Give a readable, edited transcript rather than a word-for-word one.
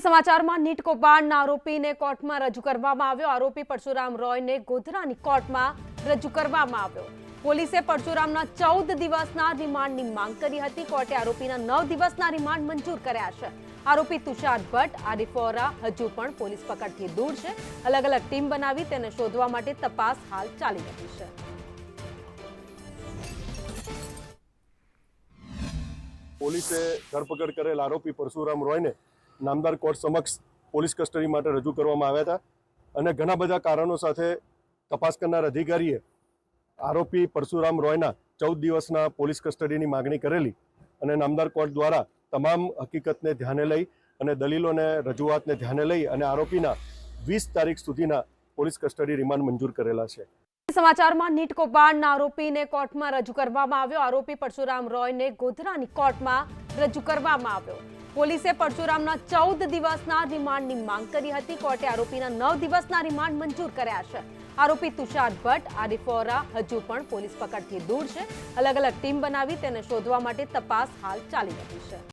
સમાચારમાં નીટ કૌભાંડના આરોપીને કોર્ટમાં રજૂ કરવામાં આવ્યો। આરોપી પરશુરામ રોયને ગોધરાની કોર્ટમાં રજૂ કરવામાં આવ્યો। પોલીસે પરશુરામના 14 દિવસના રિમાન્ડની માંગ કરી હતી। કોર્ટે આરોપીના 9 દિવસના રિમાન્ડ મંજૂર કર્યા છે। આરોપી તુષાર ભટ્ટ, આરિફ વોરા હજુ પણ પોલીસ પકડથી દૂર છે। અલગ અલગ ટીમ બનાવી તેને શોધવા માટે તપાસ હાલ ચાલી રહી છે। પોલીસે ધરપકડ કરેલ આરોપી પરશુરામ રોયને નામદાર કોર્ટ સમક્ષ પોલીસ કસ્ટડી માટે રજૂ કરવામાં આવ્યા હતા અને ઘણા બધા કારણો સાથે તપાસ કરનાર અધિકારીએ આરોપી પરશુરામ રોયના 14 દિવસના પોલીસ કસ્ટડીની માગણી કરેલી અને નામદાર કોર્ટ દ્વારા તમામ હકીકતને ધ્યાને લઈ અને દલીલોને રજૂઆતને ધ્યાને લઈ અને આરોપીના 20 તારીખ સુધીના પોલીસ કસ્ટડી રિમાન્ડ મંજૂર કરેલા છે। સમાચારમાં નીટ કૌભાંડના આરોપીને કોર્ટમાં રજૂ કરવામાં આવ્યો। આરોપી પરશુરામ રોયને ગોધરાની કોર્ટમાં રજૂ કરવામાં આવ્યો। પોલીસે પરશુરામના 14 દિવસના રિમાન્ડની માંગ કરી હતી। કોર્ટે આરોપીના 9 દિવસના રિમાન્ડ મંજૂર કર્યા છે। આરોપી તુષાર ભટ્ટ, આરિફ વોરા હજુ પણ પોલીસ પકડથી દૂર છે। અલગ અલગ ટીમ બનાવી તેને શોધવા માટે તપાસ હાલ ચાલી રહી છે।